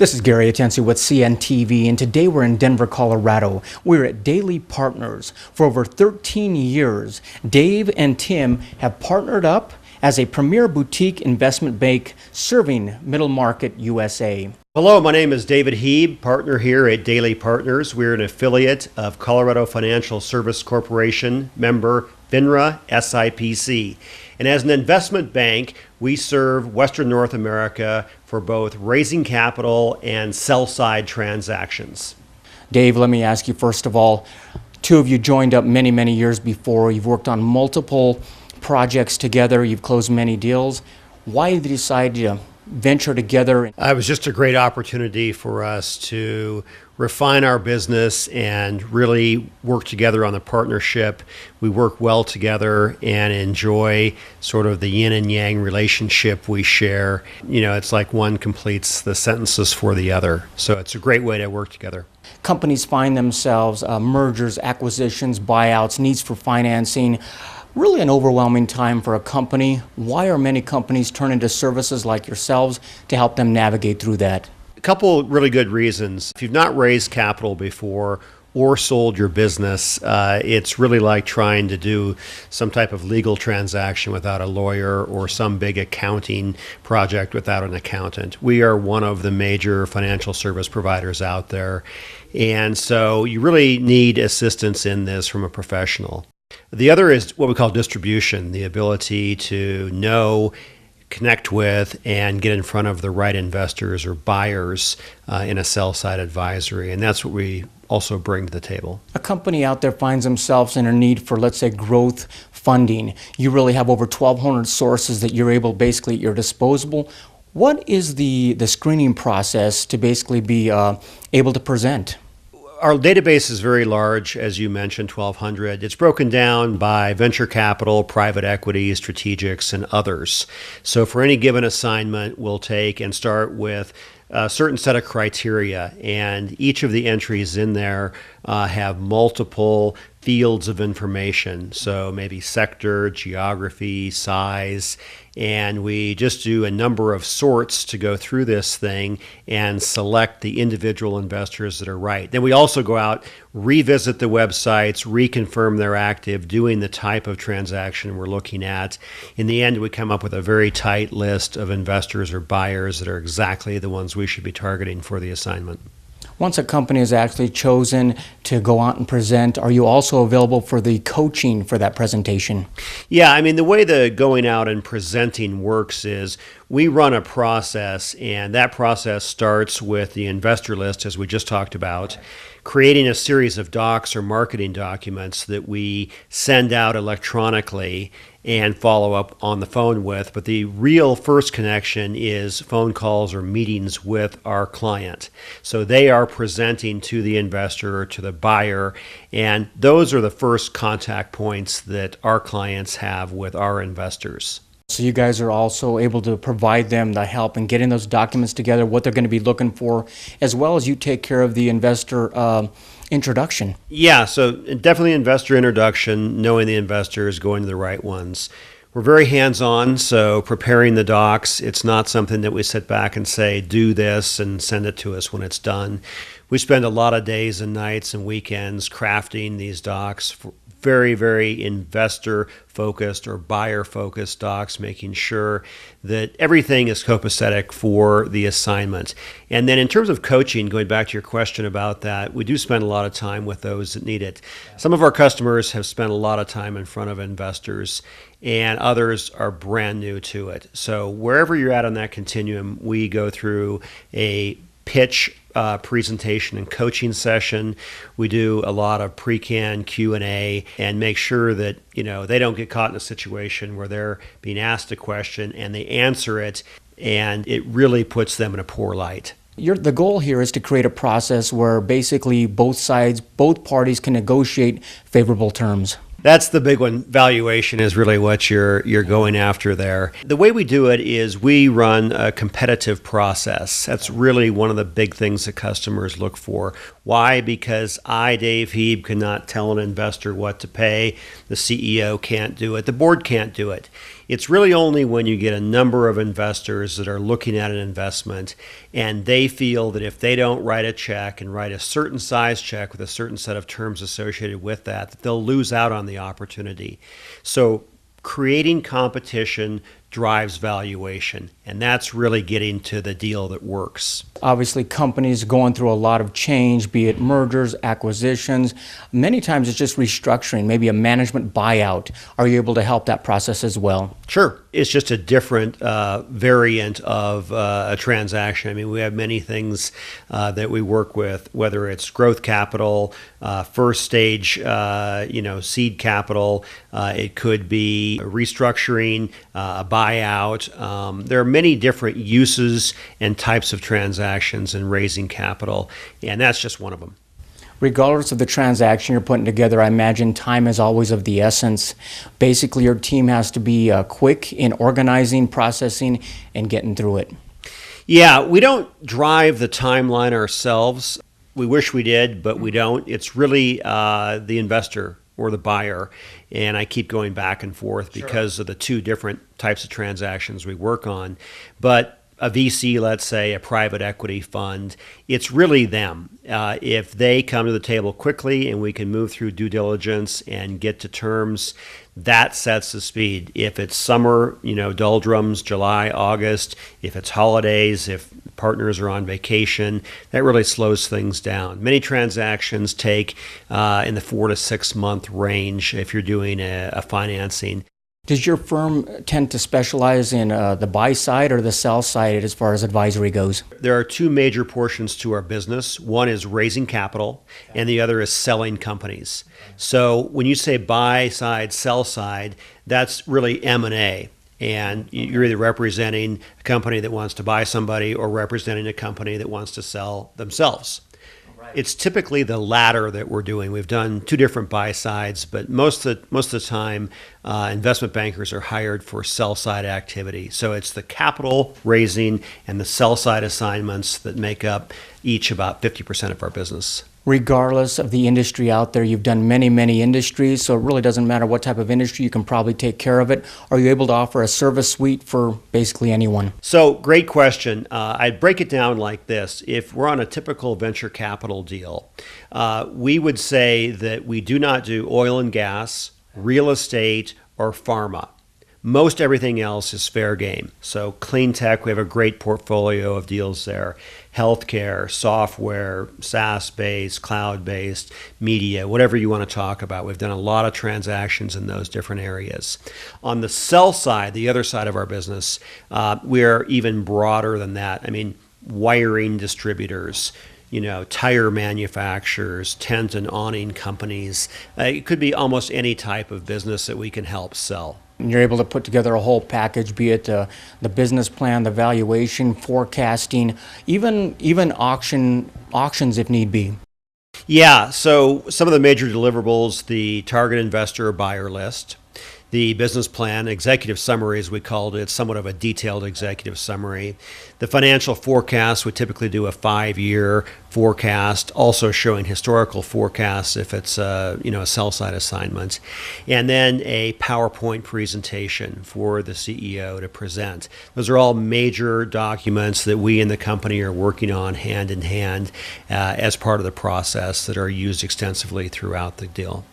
This is Gary Atencio with CNTV, and today we're in Denver, Colorado. We're at Dailey Partners. For over 13 years, Dave and Tim have partnered up as a premier boutique investment bank serving middle market USA. Hello, my name is David Hieb, partner here at Dailey Partners. We're an affiliate of Colorado Financial Service Corporation, member FINRA SIPC. And as an investment bank, we serve Western North America for both raising capital and sell-side transactions. Dave, let me ask you first of all, two of you joined up many years before. You've worked on multiple projects together. You've closed many deals. Why did you decide to venture together? It was just a great opportunity for us to refine our business and really work together on the partnership. We work well together and enjoy sort of the yin and yang relationship we share. You know, it's like one completes the sentences for the other. So it's a great way to work together. Companies find themselves mergers, acquisitions, buyouts, needs for financing. Really an overwhelming time for a company. Why are many companies turning to services like yourselves to help them navigate through that? A couple really good reasons. If you've not raised capital before or sold your business, it's really like trying to do some type of legal transaction without a lawyer or some big accounting project without an accountant. We are one of the major financial service providers out there, and so you really need assistance in this from a professional. The other is what we call distribution, the ability to know, connect with, and get in front of the right investors or buyers in a sell-side advisory. And that's what we also bring to the table. A company out there finds themselves in a need for, let's say, growth funding. You really have over 1,200 sources that you're able, basically, at your disposal. What is the screening process to basically be able to present? Our database is very large, as you mentioned, 1,200. It's broken down by venture capital, private equity, strategics, and others. So for any given assignment, we'll take and start with a certain set of criteria, and each of the entries in there have multiple fields of information. So maybe sector, geography, size, and we just do a number of sorts to go through this thing and select the individual investors that are right. Then we also go out, revisit the websites, reconfirm they're active, doing the type of transaction we're looking at. In the end, we come up with a very tight list of investors or buyers that are exactly the ones we should be targeting for the assignment. Once a company is actually chosen to go out and present, are you also available for the coaching for that presentation? Yeah, I mean, the way the going out and presenting works is we run a process, and that process starts with the investor list, as we just talked about, creating a series of docs or marketing documents that we send out electronically and follow up on the phone with. But the real first connection is phone calls or meetings with our client. So they are presenting to the investor or to the buyer, and those are the first contact points that our clients have with our investors. So you guys are also able to provide them the help in getting those documents together, what they're going to be looking for, as well as you take care of the investor introduction. Yeah, so definitely investor introduction, knowing the investors, going to the right ones. We're very hands-on, so preparing the docs, it's not something that we sit back and say, do this and send it to us when it's done. We spend a lot of days and nights and weekends crafting these docs, for very investor-focused or buyer-focused docs, making sure that everything is copacetic for the assignment. And then in terms of coaching, going back to your question about that, we do spend a lot of time with those that need it. Some of our customers have spent a lot of time in front of investors, and others are brand new to it. So wherever you're at on that continuum, we go through a pitch presentation and coaching session. We do a lot of pre-can Q&A and make sure that they don't get caught in a situation where they're being asked a question and they answer it, and it really puts them in a poor light. The goal here is to create a process where basically both parties can negotiate favorable terms. That's the big one. Valuation is really what you're going after there. The way we do it is we run a competitive process. That's really one of the big things that customers look for. Why? Because I, Dave Hieb, cannot tell an investor what to pay. The CEO can't do it. The board can't do it. It's really only when you get a number of investors that are looking at an investment and they feel that if they don't write a check and write a certain size check with a certain set of terms associated with that, that they'll lose out on the opportunity. So creating competition drives valuation, and that's really getting to the deal that works. Obviously, companies going through a lot of change, be it mergers, acquisitions. Many times it's just restructuring, maybe a management buyout. Are you able to help that process as well? Sure. It's just a different variant of a transaction. I mean, we have many things that we work with, whether it's growth capital, first stage, seed capital. It could be a restructuring, a buyout. There are many different uses and types of transactions in raising capital, and that's just one of them. Regardless of the transaction you're putting together, I imagine time is always of the essence. Basically, your team has to be quick in organizing, processing, and getting through it. Yeah, we don't drive the timeline ourselves. We wish we did, but we don't. It's really the investor or the buyer, and I keep going back and forth because of the two different types of transactions we work on. But a VC, let's say, a private equity fund, it's really them. If they come to the table quickly and we can move through due diligence and get to terms, that sets the speed. If it's summer, doldrums, July, August, if it's holidays, if partners are on vacation, that really slows things down. Many transactions take in the 4 to 6 month range if you're doing a financing. Does your firm tend to specialize in the buy side or the sell side as far as advisory goes? There are two major portions to our business. One is raising capital, and the other is selling companies. So when you say buy side, sell side, that's really M&A. And you're either representing a company that wants to buy somebody or representing a company that wants to sell themselves. It's typically the latter that we're doing. We've done two different buy sides, but most of the time, investment bankers are hired for sell side activity. So it's the capital raising and the sell side assignments that make up each about 50% of our business. Regardless of the industry out there, you've done many, many industries, so it really doesn't matter what type of industry, you can probably take care of it. Are you able to offer a service suite for basically anyone? So, great question. I'd break it down like this. If we're on a typical venture capital deal, we would say that we do not do oil and gas, real estate, or pharma. Most everything else is fair game. So clean tech, we have a great portfolio of deals there. Healthcare, software, SaaS-based, cloud-based, media, whatever you want to talk about. We've done a lot of transactions in those different areas. On the sell side, the other side of our business, we're even broader than that. I mean, wiring distributors, tire manufacturers, tent and awning companies. It could be almost any type of business that we can help sell. And you're able to put together a whole package, be it the business plan, the valuation, forecasting, even auctions if need be. Yeah, so some of the major deliverables, the target investor or buyer list, the business plan, executive summary as we called it, somewhat of a detailed executive summary. The financial forecast, we typically do a 5-year forecast, also showing historical forecasts if it's a sell-side assignment. And then a PowerPoint presentation for the CEO to present. Those are all major documents that we in the company are working on hand in hand as part of the process that are used extensively throughout the deal.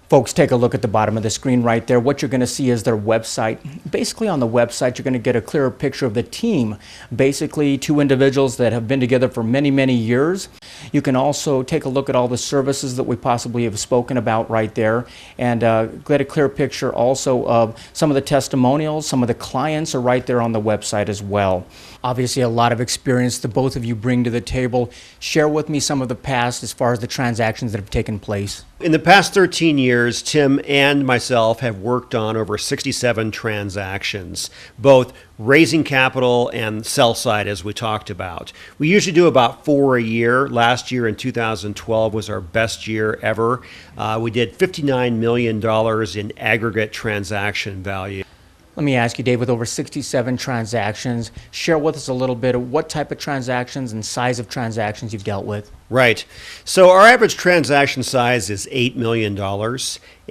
Folks, take a look at the bottom of the screen right there. What you're going to see is their website. Basically, on the website, you're going to get a clearer picture of the team. Basically, two individuals that have been together for many, many years. You can also take a look at all the services that we possibly have spoken about right there, and get a clear picture also of some of the testimonials. Some of the clients are right there on the website as well. Obviously, a lot of experience the both of you bring to the table. Share with me some of the past as far as the transactions that have taken place. In the past 13 years, Tim and myself have worked on over 67 transactions, both raising capital and sell side, as we talked about. We usually do about 4 a year. Last year in 2012 was our best year ever. We did $59 million in aggregate transaction value. Let me ask you, Dave, with over 67 transactions, share with us a little bit of what type of transactions and size of transactions you've dealt with. Right. So our average transaction size is $8 million.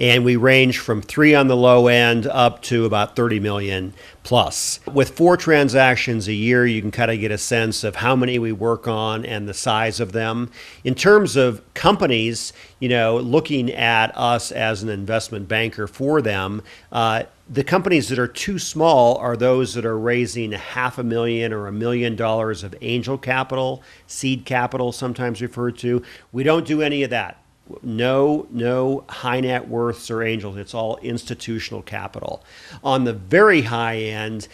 And we range from 3 on the low end up to about 30 million plus. With 4 transactions a year, you can kind of get a sense of how many we work on and the size of them. In terms of companies, looking at us as an investment banker for them, the companies that are too small are those that are raising $500,000 or $1 million of angel capital, seed capital, sometimes referred to. We don't do any of that. No high net worths or angels. It's all institutional capital. On the very high end,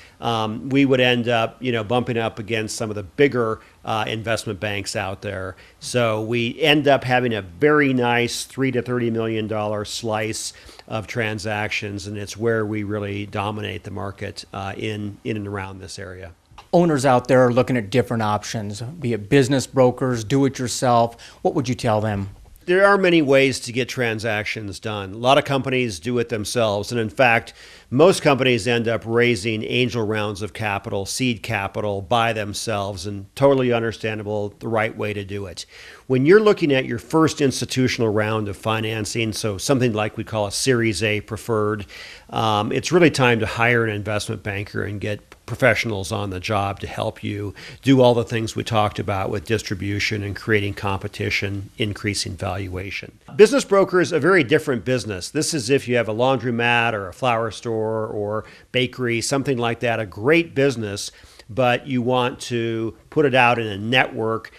we would end up, bumping up against some of the bigger investment banks out there. So we end up having a very nice $3 to $30 million slice of transactions, and it's where we really dominate the market in and around this area. Owners out there are looking at different options, be it business brokers, do-it-yourself. What would you tell them? There are many ways to get transactions done. A lot of companies do it themselves. And in fact, most companies end up raising angel rounds of capital, seed capital by themselves, and totally understandable, the right way to do it. When you're looking at your first institutional round of financing, so something like we call a Series A preferred, it's really time to hire an investment banker and get professionals on the job to help you do all the things we talked about with distribution and creating competition, increasing valuation. Business broker is a very different business. This is if you have a laundromat or a flower store or bakery, something like that, a great business, but you want to put it out in a network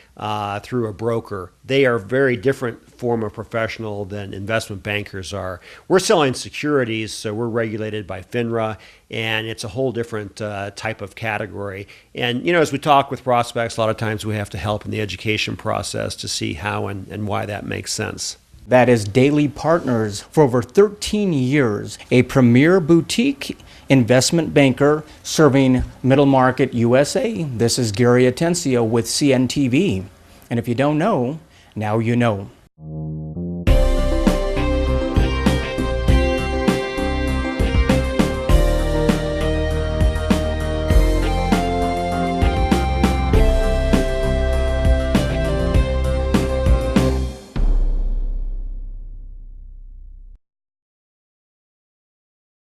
through a broker. They are a very different form of professional than investment bankers are. We're selling securities, so we're regulated by FINRA, and it's a whole different type of category. And, as we talk with prospects, a lot of times we have to help in the education process to see how and why that makes sense. That is Dailey Partners, for over 13 years, a premier boutique investment banker serving middle market USA. This is Gary Atencio with CNTV. And if you don't know, now you know.